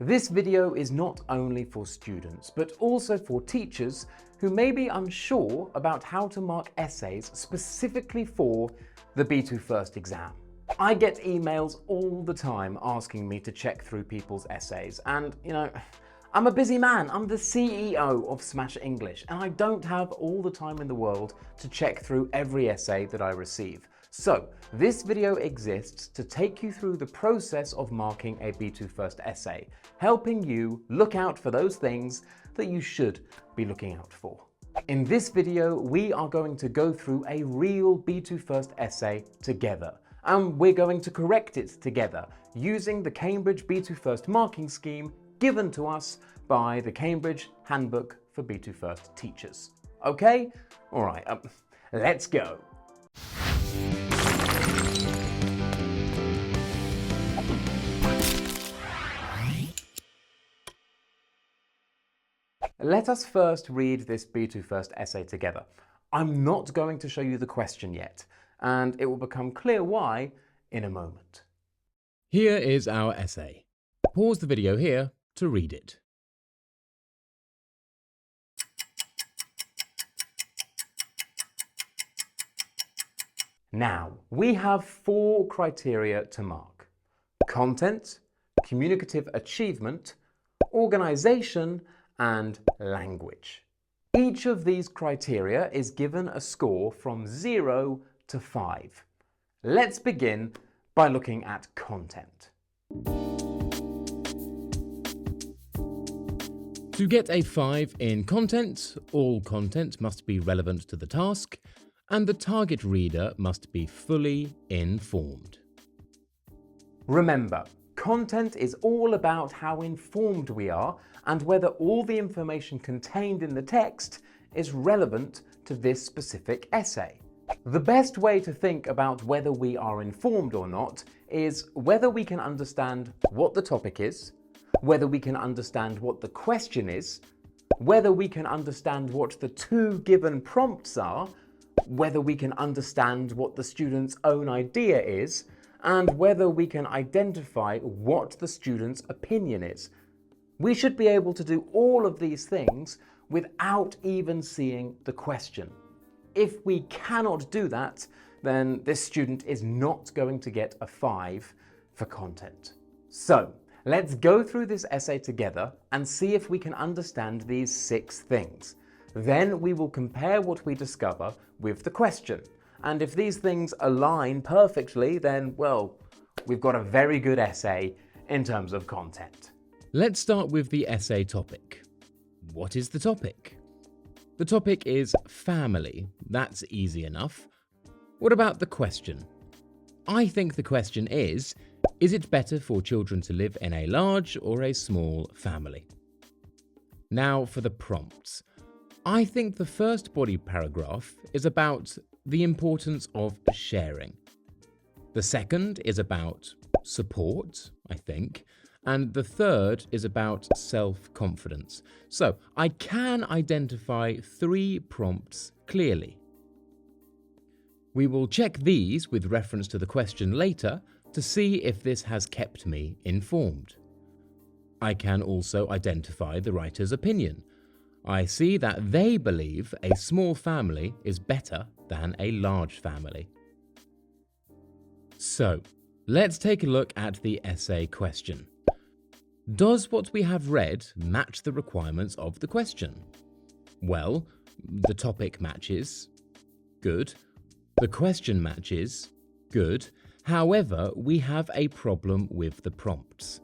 This video is not only for students, but also for teachers who may be unsure about how to mark essays specifically for the B2 First exam. I get emails all the time asking me to check through people's essays, and I'm a busy man. I'm the CEO of Smash English, and I don't have all the time in the world to check through every essay that I receive. So this video exists to take you through the process of marking a B2 First essay, helping you look out for those things that you should be looking out for. In this video, we are going to go through a real B2 First essay together, and we're going to correct it together using the Cambridge B2 First marking scheme given to us by the Cambridge Handbook for B2 First Teachers. Okay? All right, let's go. Let us first read this B2 First essay together. I'm not going to show you the question yet, and it will become clear why in a moment. Here is our essay. Pause the video here to read it. Now, we have 4 criteria to mark: content, communicative achievement, organisation, and language. Each of these criteria is given a score from 0 to 5. Let's begin by looking at content. To get a 5 in content, all content must be relevant to the task, and the target reader must be fully informed. Remember, content is all about how informed we are and whether all the information contained in the text is relevant to this specific essay. The best way to think about whether we are informed or not is whether we can understand what the topic is, whether we can understand what the question is, whether we can understand what the 2 given prompts are, whether we can understand what the student's own idea is, and whether we can identify what the student's opinion is. We should be able to do all of these things without even seeing the question. If we cannot do that, then this student is not going to get a 5 for content. So, let's go through this essay together and see if we can understand these 6 things. Then we will compare what we discover with the question. And if these things align perfectly, then, well, we've got a very good essay in terms of content. Let's start with the essay topic. What is the topic? The topic is family. That's easy enough. What about the question? I think the question is it better for children to live in a large or a small family? Now for the prompts. I think the first body paragraph is about the importance of sharing. The second is about support, I think, and the third is about self-confidence. So I can identify 3 prompts clearly. We will check these with reference to the question later to see if this has kept me informed. I can also identify the writer's opinion. I see that they believe a small family is better than a large family. So, let's take a look at the essay question. Does what we have read match the requirements of the question? Well, the topic matches. Good. The question matches. Good. However, we have a problem with the prompts.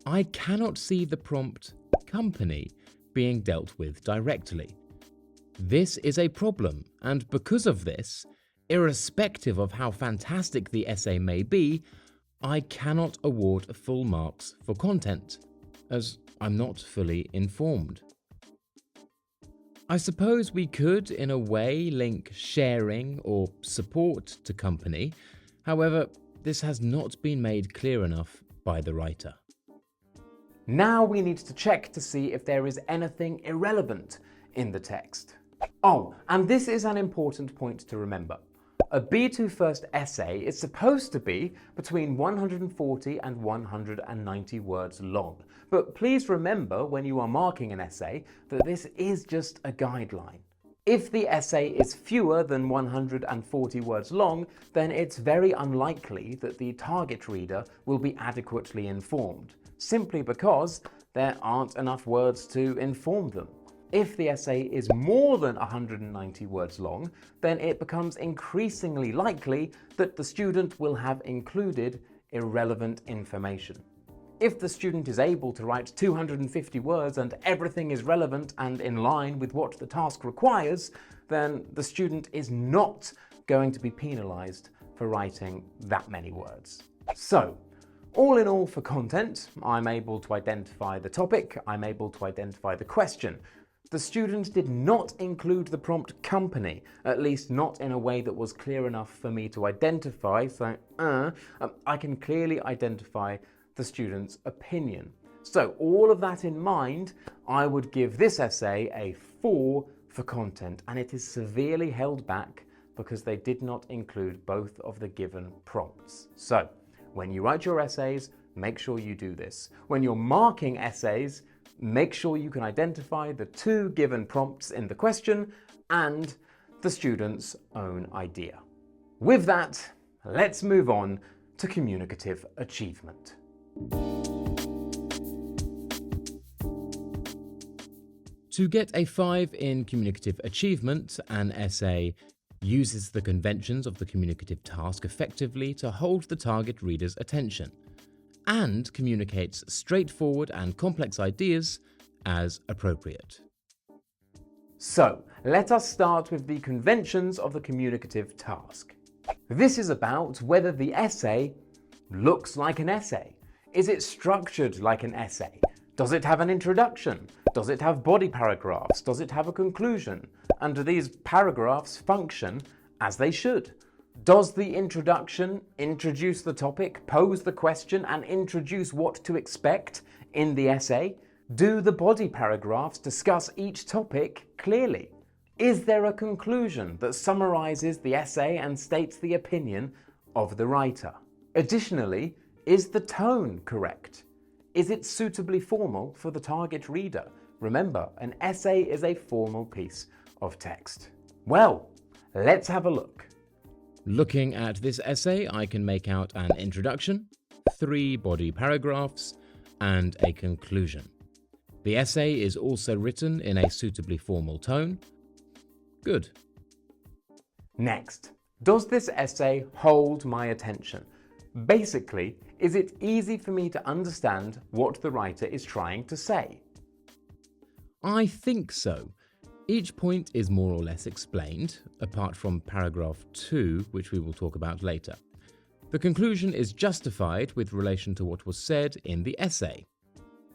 I cannot see the prompt company being dealt with directly. This is a problem, and because of this, irrespective of how fantastic the essay may be, I cannot award full marks for content, as I'm not fully informed. I suppose we could, in a way, link sharing or support to company. However, this has not been made clear enough by the writer. Now we need to check to see if there is anything irrelevant in the text. Oh, and this is an important point to remember. A B2 first essay is supposed to be between 140 and 190 words long. But please remember when you are marking an essay that this is just a guideline. If the essay is fewer than 140 words long, then it's very unlikely that the target reader will be adequately informed, simply because there aren't enough words to inform them. If the essay is more than 190 words long, then it becomes increasingly likely that the student will have included irrelevant information. If the student is able to write 250 words and everything is relevant and in line with what the task requires, then the student is not going to be penalized for writing that many words. So, all in all for content, I'm able to identify the topic, I'm able to identify the question. The student did not include the prompt company, at least not in a way that was clear enough for me to identify, so I can clearly identify the student's opinion. So all of that in mind, I would give this essay a 4 for content, and it is severely held back because they did not include both of the given prompts. So when you write your essays, make sure you do this. When you're marking essays, make sure you can identify the 2 given prompts in the question and the student's own idea. With that, let's move on to communicative achievement. To get a 5 in communicative achievement, an essay uses the conventions of the communicative task effectively to hold the target reader's attention, and communicates straightforward and complex ideas as appropriate. So, let us start with the conventions of the communicative task. This is about whether the essay looks like an essay. Is it structured like an essay? Does it have an introduction? Does it have body paragraphs? Does it have a conclusion? And do these paragraphs function as they should? Does the introduction introduce the topic, pose the question, and introduce what to expect in the essay? Do the body paragraphs discuss each topic clearly? Is there a conclusion that summarizes the essay and states the opinion of the writer? Additionally, is the tone correct? Is it suitably formal for the target reader? Remember, an essay is a formal piece of text. Well, let's have a look. Looking at this essay, I can make out an introduction, 3 body paragraphs, and a conclusion. The essay is also written in a suitably formal tone. Good. Next, does this essay hold my attention? Basically, is it easy for me to understand what the writer is trying to say? I think so. Each point is more or less explained, apart from paragraph 2, which we will talk about later. The conclusion is justified with relation to what was said in the essay.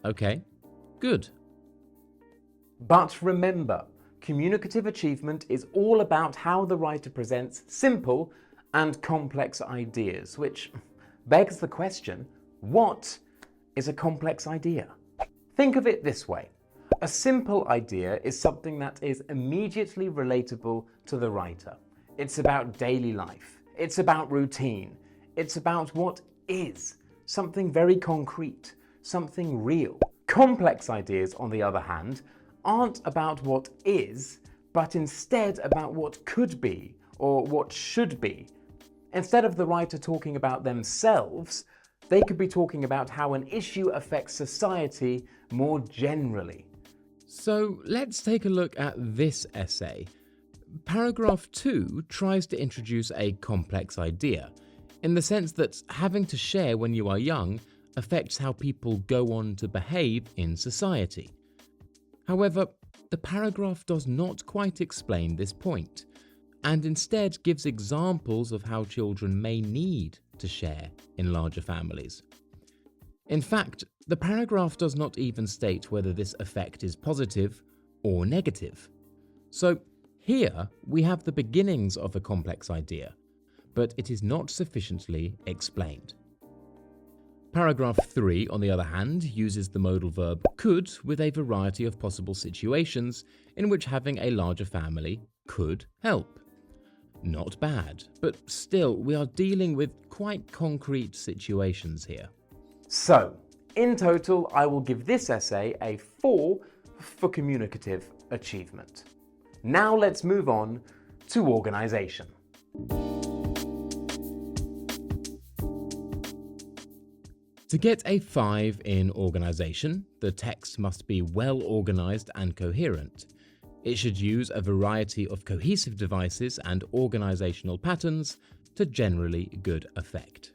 Okay, good. But remember, communicative achievement is all about how the writer presents simple and complex ideas, which begs the question, what is a complex idea? Think of it this way. A simple idea is something that is immediately relatable to the writer. It's about daily life. It's about routine. It's about what is, something very concrete, something real. Complex ideas, on the other hand, aren't about what is, but instead about what could be or what should be. Instead of the writer talking about themselves, they could be talking about how an issue affects society more generally. So let's take a look at this essay. Paragraph 2 tries to introduce a complex idea, in the sense that having to share when you are young affects how people go on to behave in society. However, the paragraph does not quite explain this point, and instead gives examples of how children may need to share in larger families. In fact, the paragraph does not even state whether this effect is positive or negative. So here we have the beginnings of a complex idea, but it is not sufficiently explained. Paragraph 3, on the other hand, uses the modal verb could with a variety of possible situations in which having a larger family could help. Not bad, but still we are dealing with quite concrete situations here. So, in total, I will give this essay a 4 for communicative achievement. Now let's move on to organisation. To get a 5 in organisation, the text must be well organised and coherent. It should use a variety of cohesive devices and organisational patterns to generally good effect.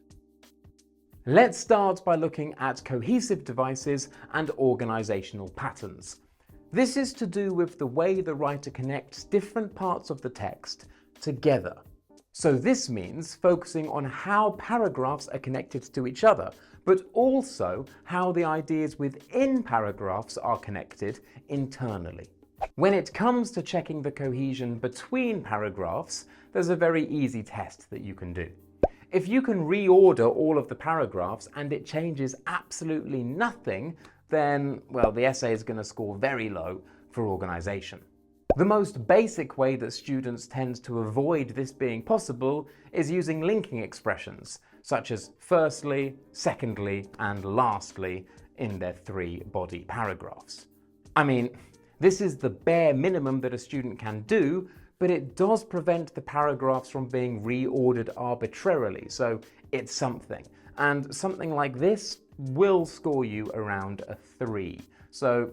Let's start by looking at cohesive devices and organisational patterns. This is to do with the way the writer connects different parts of the text together. So this means focusing on how paragraphs are connected to each other, but also how the ideas within paragraphs are connected internally. When it comes to checking the cohesion between paragraphs, there's a very easy test that you can do. If you can reorder all of the paragraphs and it changes absolutely nothing, then, well, the essay is going to score very low for organisation. The most basic way that students tend to avoid this being possible is using linking expressions, such as firstly, secondly, and lastly in their 3 body paragraphs. I mean, this is the bare minimum that a student can do, but it does prevent the paragraphs from being reordered arbitrarily, so it's something. And something like this will score you around a 3, so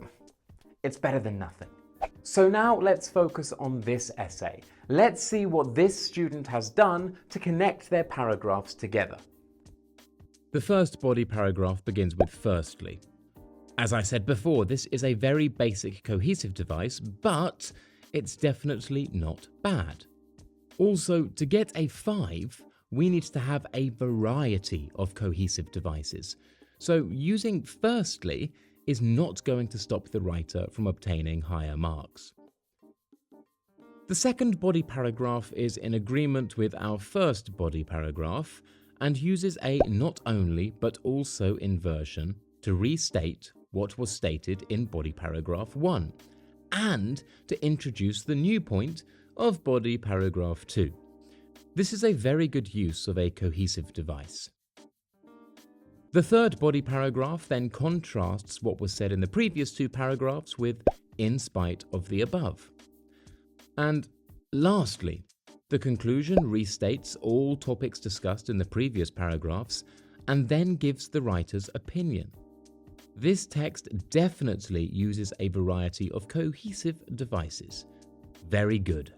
it's better than nothing. So now let's focus on this essay. Let's see what this student has done to connect their paragraphs together. The first body paragraph begins with firstly. As I said before, this is a very basic cohesive device, but it's definitely not bad. Also, to get a 5, we need to have a variety of cohesive devices. So using firstly is not going to stop the writer from obtaining higher marks. The second body paragraph is in agreement with our first body paragraph and uses a not only but also inversion to restate what was stated in body paragraph 1 and to introduce the new point of body paragraph 2. This is a very good use of a cohesive device. The third body paragraph then contrasts what was said in the previous 2 paragraphs with "in spite of the above." And lastly, the conclusion restates all topics discussed in the previous paragraphs and then gives the writer's opinion. This text definitely uses a variety of cohesive devices. Very good.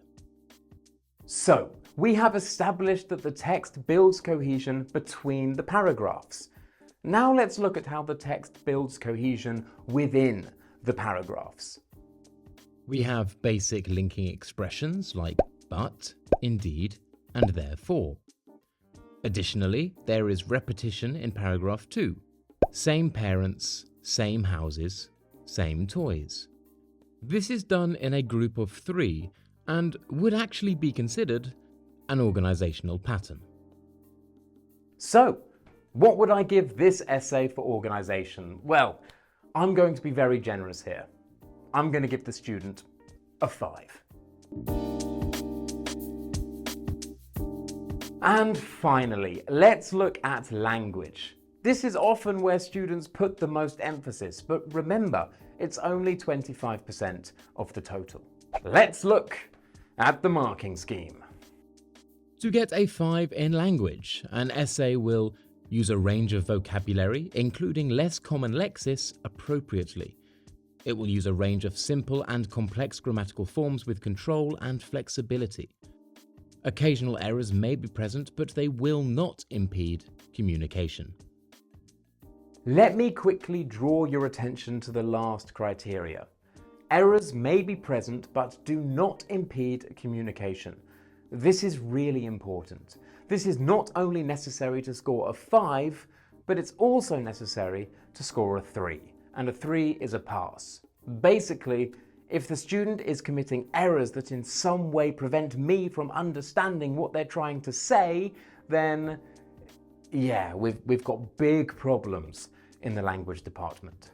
So, we have established that the text builds cohesion between the paragraphs. Now let's look at how the text builds cohesion within the paragraphs. We have basic linking expressions like but, indeed, and therefore. Additionally, there is repetition in paragraph 2. Same parents, same houses, same toys. This is done in a group of 3 and would actually be considered an organisational pattern. So, what would I give this essay for organisation? Well, I'm going to be very generous here. I'm going to give the student a 5. And finally, let's look at language. This is often where students put the most emphasis, but remember, it's only 25% of the total. Let's look at the marking scheme. To get a 5 in language, an essay will use a range of vocabulary, including less common lexis, appropriately. It will use a range of simple and complex grammatical forms with control and flexibility. Occasional errors may be present, but they will not impede communication. Let me quickly draw your attention to the last criteria. Errors may be present, but do not impede communication. This is really important. This is not only necessary to score a 5, but it's also necessary to score a 3, and a 3 is a pass. Basically, if the student is committing errors that in some way prevent me from understanding what they're trying to say, then yeah, we've got big problems in the language department.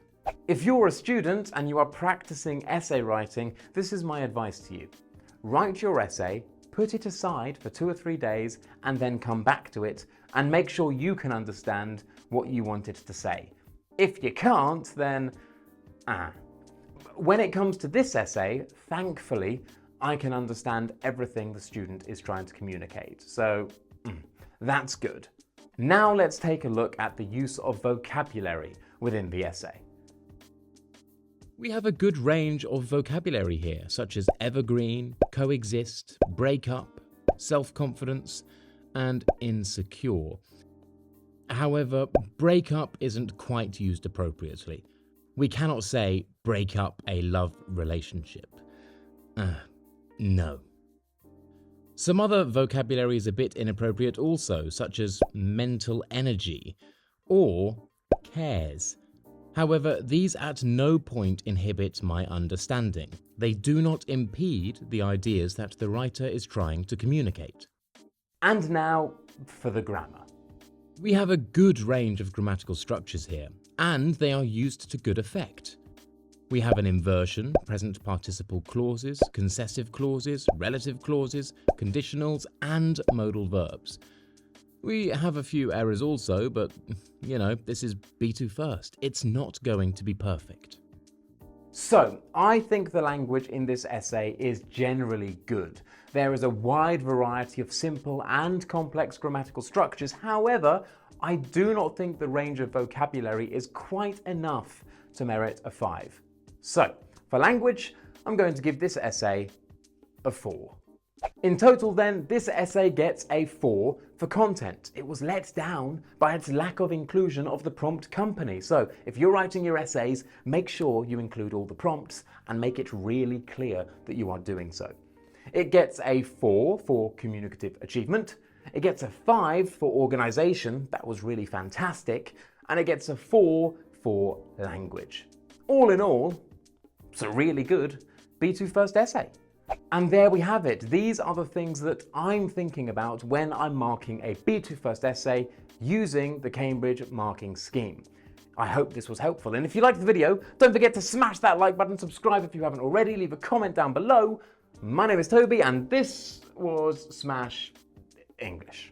If you're a student and you are practicing essay writing, this is my advice to you. Write your essay put it aside for 2 or 3 days and then come back to it and make sure you can understand what you wanted to say. If you can't, then When it comes to this essay, thankfully, I can understand everything the student is trying to communicate. So that's good. Now let's take a look at the use of vocabulary within the essay. We have a good range of vocabulary here, such as evergreen, coexist, break up, self-confidence, and insecure. However, break up isn't quite used appropriately. We cannot say break up a love relationship. No. Some other vocabulary is a bit inappropriate also, such as mental energy or cares. However, these at no point inhibit my understanding. They do not impede the ideas that the writer is trying to communicate. And now for the grammar. We have a good range of grammatical structures here, and they are used to good effect. We have an inversion, present participle clauses, concessive clauses, relative clauses, conditionals, and modal verbs. We have a few errors also, but, this is B2 first. It's not going to be perfect. So, I think the language in this essay is generally good. There is a wide variety of simple and complex grammatical structures. However, I do not think the range of vocabulary is quite enough to merit a 5. So, for language, I'm going to give this essay a 4. In total then, this essay gets a 4 for content. It was let down by its lack of inclusion of the prompt company. So if you're writing your essays, make sure you include all the prompts and make it really clear that you are doing so. It gets a 4 for communicative achievement. It gets a 5 for organization. That was really fantastic. And it gets a 4 for language. All in all, it's a really good B2 first essay. And there we have it. These are the things that I'm thinking about when I'm marking a B2 first essay using the Cambridge marking scheme. I hope this was helpful, and if you liked the video, don't forget to smash that like button, subscribe if you haven't already, leave a comment down below. My name is Toby, and this was Smash English.